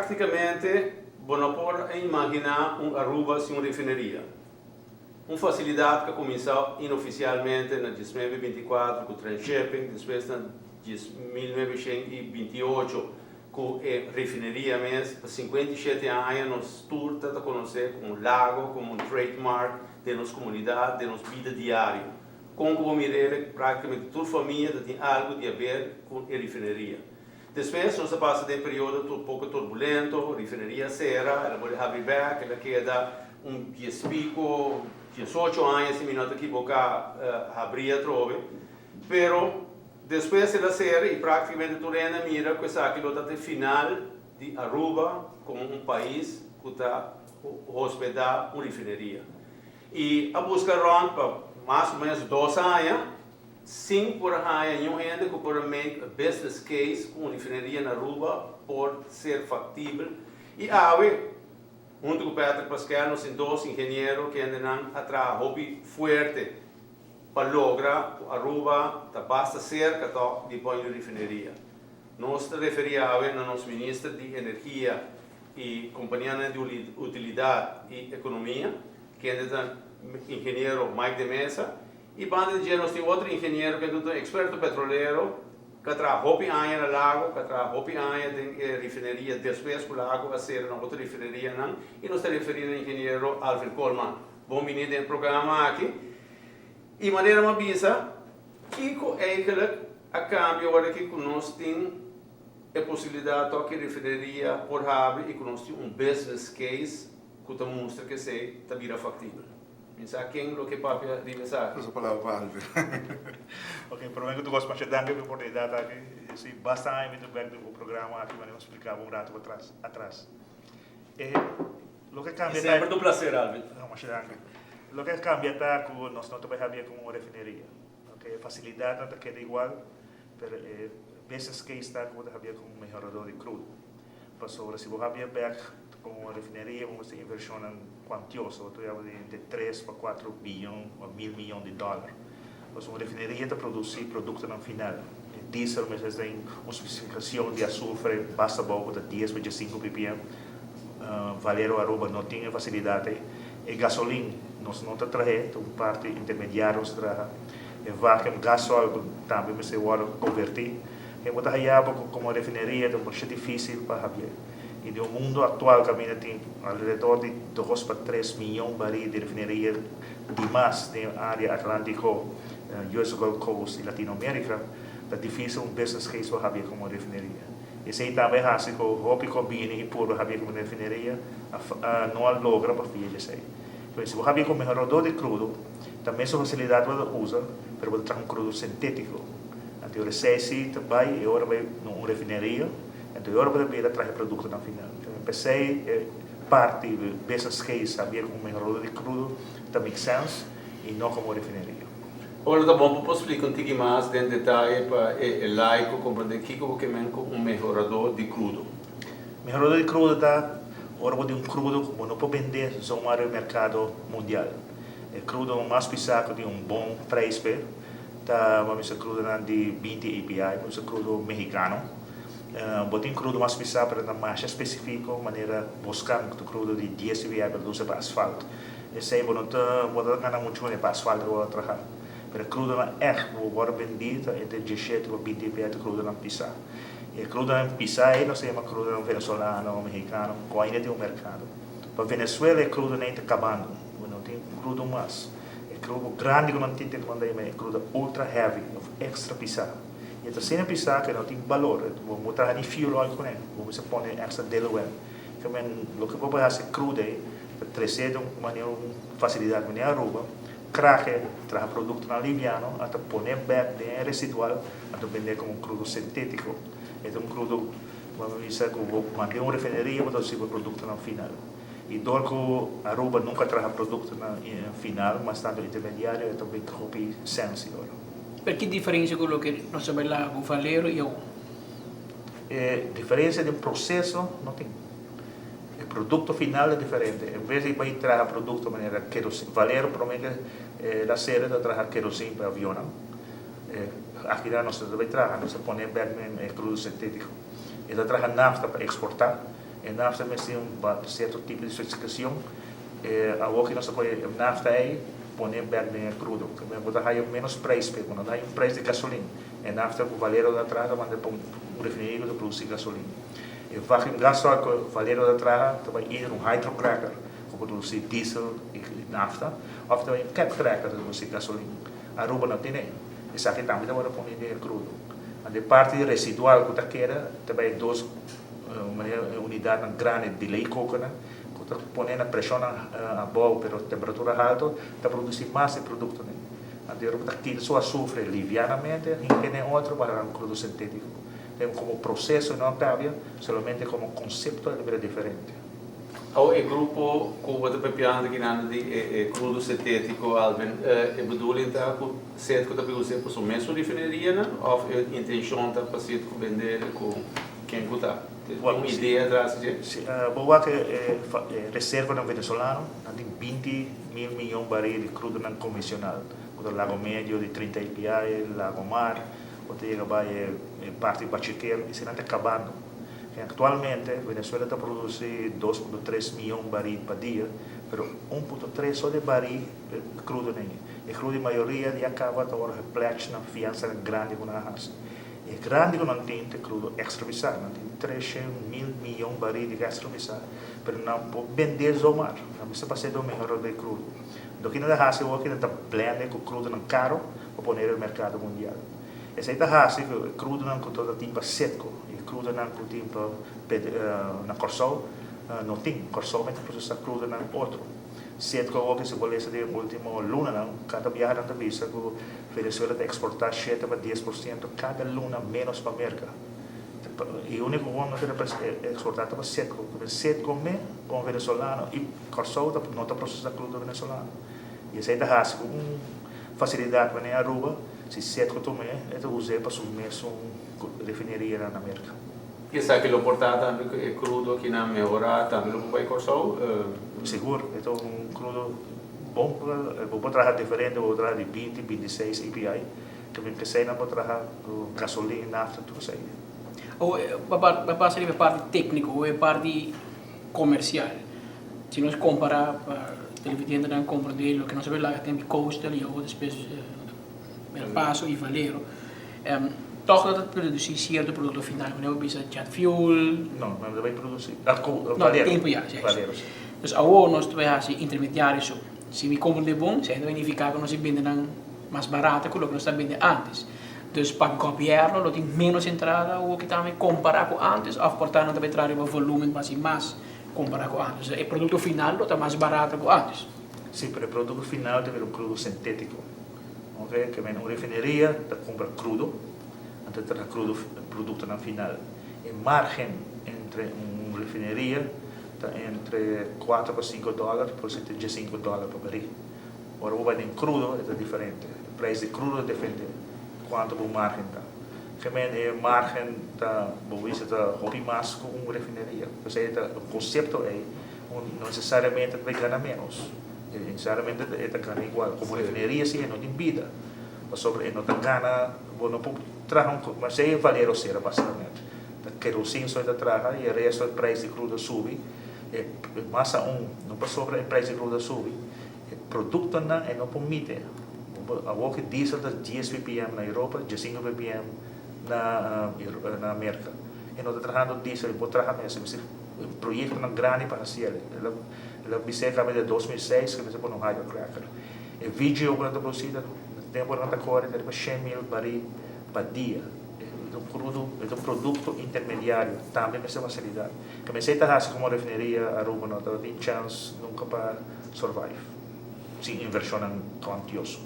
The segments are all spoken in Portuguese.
praticamente, não pode imaginar Aruba sem uma refinaria. Uma facilidade que começou inoficialmente em 2024 com o transshipping, depois em 1928 com a refinaria mesmo, 57 anos nós turta a conhecer como um lago, como um trademark de nossa comunidade, de nossa vida diária. Com o Mireille, praticamente toda a família tem algo de ver com a refinaria. Depois, nós passamos de um período um pouco turbulento, a refinaria será, ela pode abrir back, ela queda 18 anos, se não me equivocar, abrir a trove. Pero, depois ela será, e praticamente tu renda mira que essa aquilo até final de Aruba como um país que está hospedar uma refinaria. E a busca para mais ou menos 2 anos, sim por aí, nenhum gente que pode make a business case com uma refinaria na Aruba por ser factível. E junto com o Pedro Pascal, nós temos 2 engenheiros que andam a trabalhar hobby forte para lograr que Aruba basta cerca de banho de refinaria. Nós referimos a nosso ministro de Energia e Companhia de Utilidade e Economia, que é o engenheiro Mike de Mesa, e banda de nós temos outro engenheiro que é um experto petroleiro, que trabalha hobby aia no lago, que trabalha hobby aia de refinaria, depois que o lago a ser na outra refinaria, e nós estamos referindo ao engenheiro Alvin Coleman. Bom menino no programa aqui. E de maneira uma bisa, que eigenlijk a cambio agora que nós temos a possibilidade de que a refinaria por abrir e que nós temos business case que mostra que se está factível. Pensa quem lo que papia di pensar. Essa palavra valve. Ok, provavelmente tu gosta de dar a oportunidade aqui. Se basta aí muito bem do programa aqui, vamos explicar um rato atrás. Lo que cambia sempre do prazer, Alvin. Lo que cambia está que nós não trabalhamos com uma refinaria. Ok, facilidade não queda igual, mas vezes que está que trabalhamos com um melhorador de crudo. Passou se você havia back com uma refinaria, vamos ter inversão quantiosa, de 3 para 4 bilhões ou 1.000 milhões de dólares. Mas uma refinaria está produzir produto no final. Diesel, mas tem uma especificação de açúcar, basta pouco de 10 para 5 ppm. Valero Aruba não tinha facilidade. E gasolina, nós não trazemos, uma parte intermediária, nós trazemos. E vacuum, gasóleo também, mas se agora convertir. E muita gente como uma refinaria é muito difícil para fazer. E no mundo atual, que ainda tem ao redor de 2 para 3 milhões de barris de refinaria de mais na área atlântico, US Gulf Coast e Latinoamérica, é difícil business case para fazer como uma refinaria. E se também há se o combine e por fazer como uma refinaria, não logra para fazer isso. Então, se você fazer como melhorador de crudo, também essa facilidade você usa para você trazer crudo sintético. Então, você também agora vai numa refinaria. Então, eu vou trazer produto no final. Então, pensei parte do business case, sabia como melhorador de crudo, também sense, e não como refinaria. Agora, tá bom, posso explicar um pouquinho mais em detalhe para o laico compreender o que é um melhorador de crudo. Melhorador de crudo está, agora de crudo que não pode vender só no mercado mundial. O crudo mais pesado de bom preço, vamos dizer, crudo de 20 API, vamos dizer, crudo mexicano. Botem crudo mais pesado para uma marcha específica, maneira buscar um crudo de 10 API para usar para asfalto. Esse aí não ganha muito para asfalto ou trabalhar. Mas crudo é agora vendido entre 17 e 20 API de crudo não pesado. E crudo não pesado não se chama crudo venezuelano ou mexicano, que ainda tem mercado. Para Venezuela, crudo não está acabando, não tem crudo mais. Crudo grande que não tem demanda é crudo ultra heavy, extra pesado. E a terceira pesada que não tem valor, vamos trabalhar em fuel oil com ele, vamos pôr extra diluent. Então, o que vou fazer crudo é trazer de uma facilidade com a Aruba, craque, trazer produto na liviano, até pôr back de residual, até vender como crudo sintético. Então, crudo, vamos dizer que vou manter uma refinaria, vou trazer o produto no final. E dor que a Aruba nunca traz produto no final, mas tanto intermediário, é também copy sense. Per che differenza quello che non sapeva lá o Valero e eu? Diferença de processo não tem. O produto final é diferente. Em vez de vai trazer produto de maneira querosene, Valero promete da série de trazer querosene para avião. Aqui não se vai trazer, não se põe back em crudo sintético. Ele traz nafta para exportar. E NAFTA tem um certo tipo de sofisticação. A que nós põe NAFTA é poner back de crudo. Quando há menos preço, quando há preço de gasolina. E NAFTA o valero da trás manda para um refineiro que produz gasolina. E vai um gás só que o valero da trás vai ir hydrocracker que produz diesel e NAFTA, ou também cat cracker que produz gasolina. Aruba não tem nem. Isso aqui também dá para pôr de crudo. A parte residual que está queda também duas unidades grande de lei coconut que está ponendo pressão a boa pero temperatura alta está produzindo mais produto né. A Europa está quitando só açúcar livianamente e tem outro para um crudo sintético. Tem como processo não cambia, somente como conceito é diferente. O grupo Cuba de Pepiano que nada de crudo sintético, Alvin, é bedoeling tá com certo que tá para usar para mesmo refineria, ou a intenção tá para ser com vender com quem está? Tem uma ideia atrás disso? Boa que reserva no venezuelano, tem 20 mil milhões de barris de crudo não convencional, o Lago Médio de 30 API, Lago Mar, o que chega para parte de Bachiquel, e se não está acabando. Atualmente, a Venezuela está produzindo 2,3 milhões de barris por dia, mas 1,3 só de barril crudo. E crudo, a maioria de acaba agora reflete na fiança grande que nós temos. É grande que não tem crudo extravasado, não tem 300 mil milhões de barris de extravasado, mas não pode vender ao mar, não precisa passar do melhor de crudo. Do que nós temos aqui, está blende com crudo não caro para pôr no mercado mundial. Essa é a que o crudo não com todo tipo seco. Crudo não com tempo na Corsol, não tem Corsol, mas processa crudo não outro. Certo que o que se bolesa de último luna não, cada viagem da visa que o Venezuela está exportar 7 para 10% cada luna menos para a América. E o único que é exportar para seco, seco com o venezuelano e Corsol não está processando crudo venezuelano. E essa é a com facilidade para a Aruba, se seco também é usar para subir uma refineria na América. E sabe que o portado é crudo aqui na melhorar, também o vai cortar? Seguro, é um crudo bom para trabalhar diferente, vou trabalhar de 20, 26 API, que me pensei na para trabalhar gasolina, nafta, tudo isso aí. Ou a parte técnica ou a parte comercial. Se nós comparar para televidente não compreender o que nós sabemos lá tem de custo e outras coisas, passo e valero. Toch dat het produceert de product final, wanneer we jet fuel. Não, mas vai produzir. Não, tempo já. Dus ao nós trabalhamos intermediários, se me compram de bom, se ainda verificar que nós vendem mais barato que o que nós estamos vendendo antes. Dus para copiarlo, lo tem menos entrada ou que também comparar com antes, ou portanto também trazer o volume mais comparar com antes. O produto final está mais barato que antes. Sim, mas o produto final tem um crudo sintético. Okay? Que vem uma refineria, compra crudo. Então, terá crudo produto no final. E margem entre uma refineria está entre 4 para 5 dólares, por cento de 5 dólares por barril. Agora, o barril crudo é diferente. O preço de crudo depende quanto o margem está. Também a margem está, mais com uma refineria. Ou seja, o conceito é não necessariamente vai ganhar menos. Necessariamente está ganhando igual. Como refineria, sim, não tem vida. Sobre não ganha, não traga mas é valero ser basicamente. Querosene só está traga e o resto do preço de crudo sube. Massa não passa sobre o preço de crudo sube. O produto não permite. A walk diesel está 10 ppm na Europa, 15 ppm na América. E não está tragando diesel, pode tragar mesmo. O projeto não grande para ser. Ela acaba de 2006 que você põe um hydrocracker. O vídeo que está produzido tempo não está correndo, é 100 mil barris por dia. É um produto intermediário, também tem facilidade. Comecei a fazer como refineria, Aruba não tem chance nunca para survive. Sem inversão quantiosa.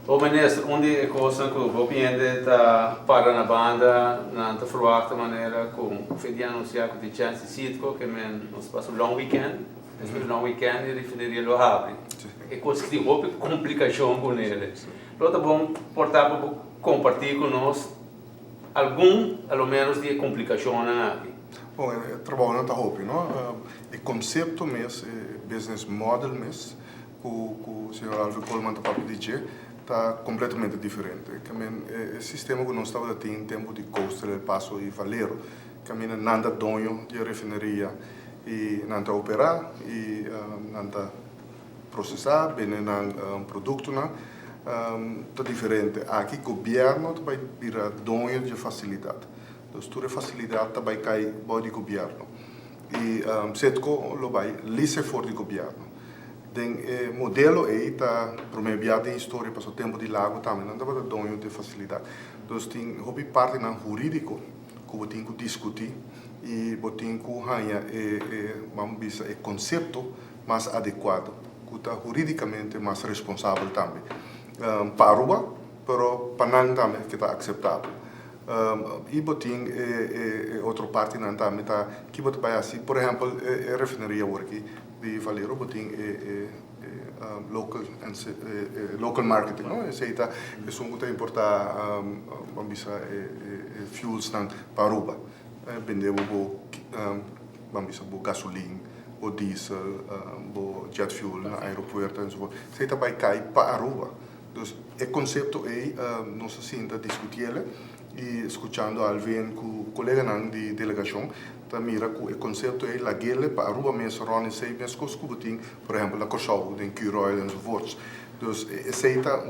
O ministro, onde é coisa que o cliente está para na banda, não está verwachte maneira com o fim de anunciar que tem chance de sítio, que nós passamos long weekend, depois long weekend e refineria lo abre. É coisa que tem outra complicação com ele. Então, é bom portar para compartilhar conosco ao menos, de complicação aqui. Bom, o trabalho não está óbvio, não? O conceito mesmo, o business model mesmo, que o senhor Alvin Coleman está para dizer, está completamente diferente. O sistema que nós estamos tendo em tempo de custo, passo e valero, camina nanda donho de refineria e nanda operar e nanda processar bem produto tá diferente. Aqui governo vai virar donho de facilidade. Então toda facilidade vai cair do governo e setco lo vai lise for do governo. Den modelo está promovido em história para o tempo de lago também não dá donho de facilidade. Então tem hobby parte na jurídico que você tem que discutir e você tem que ganhar vamos dizer o conceito mais adequado, que está juridicamente mais responsável também. Para Aruba, pero para nós também que está aceitável. E você tem outra parte não também tá que você vai assim, por exemplo, a refinaria aqui de Valero, você tem local marketing, não? Esse aí tá, é um que importar, vamos dizer, fuels para Aruba, vendemos vamos dizer, gasolina, o diesel, o jet fuel no aeroporto e so forth. Esse aí vai cair para Aruba. Então, o conceito aí, nós sinta discutir e escutando alguém com colega de delegação, tá mira que o conceito é laguele para Aruba mesmo, Ronnie sei mesmo que os por exemplo, na Kosovo, em Curoil e so forth. Então, esse aí tá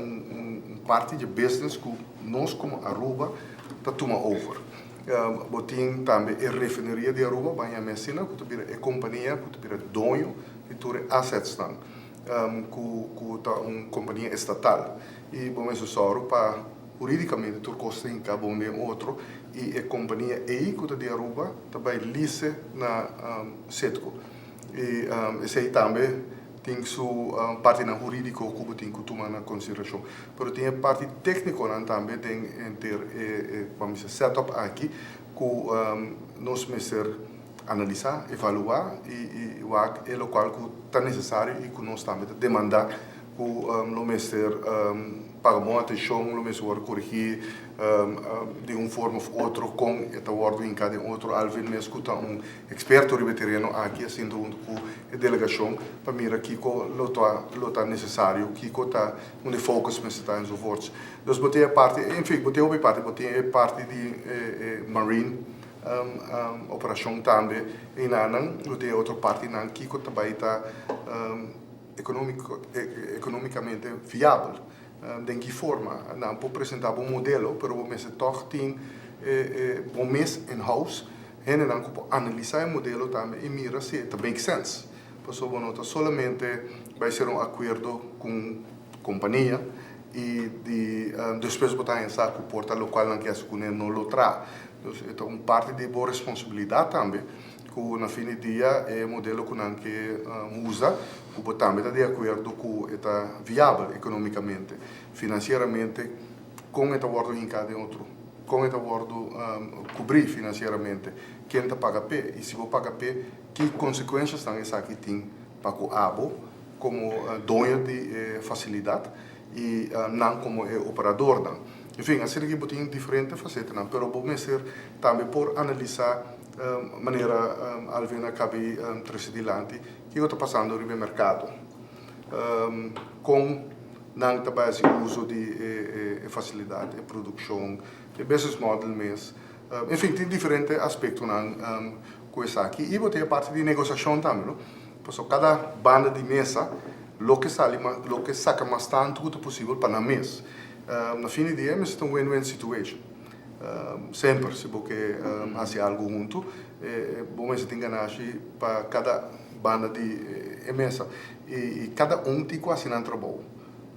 parte de business que nós como Aruba tá toma over. Botin também a refinaria de Aruba, banha medicina, que tu a companhia, que tu dono de todos assets não, que tá companhia estatal e bom isso só para juridicamente tu custa em cada outro e a companhia aí que tu de Aruba também lice na setco e esse aí também tem sua parte na jurídico que tem que tomar na consideração, mas tem a parte técnica também tem ter vamos dizer setup aqui que nós mesmos analisar, evaluar e é o qual que está necessário e que nós também demandar que nós mesmos pagamos atenção, nós mesmos corrigir de forma ou outra com esta ordem em cada outro, alguém mesmo que está experto de terreno aqui, assim, a delegação, para mirar que lo está necessário, que está onde foco está em so forth. Então, botei a parte, enfim, botei a parte de marine, operação também, e botei a outra parte que também está economicamente viável. De que forma? Não pode apresentar um modelo, mas você toch tem um mês in-house, e não pode analisar o modelo também e mirar se it makes sense. Porque não solamente vai ser acordo com a companhia e depois botar em saco o porta local não quer não lo traz. Então, parte de boa responsabilidade também, que na fim do dia é o modelo que não usa, que também está de acordo com está viável economicamente, financeiramente, com esta ordem em cada outro, com esta ordem cobrir financeiramente, quem está paga pé e se você paga pé, que consequências estão essa que tem para o abo como dono de facilidade e não como operador não. Enfim, assim que tem diferentes facetas, mas vamos ser também por analisar maneira alvena cabe trascendilante que está passando no mercado com não também o uso de facilidade de produção, de business model mesmo, enfim tem diferentes aspectos com isso aqui e você a parte de negociação também, não? Porque cada banda de mesa lo que saca mais tanto quanto possível para na mesa. Na fim do dia, é uma win-win situation. Sempre, se você faz algo junto, você tem que ganhar para cada banda de mesa. E cada tem que fazer um trabalho.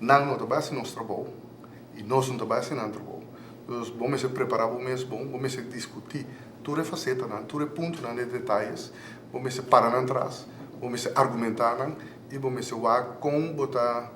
Não trabalha nosso trabalho. E nós não trabalhamos nosso trabalho. Então, vamos preparar o mês bom, vamos discutir toda a faceta, todo o ponto de detalhes, vamos parar atrás, vamos argumentar e vamos com botar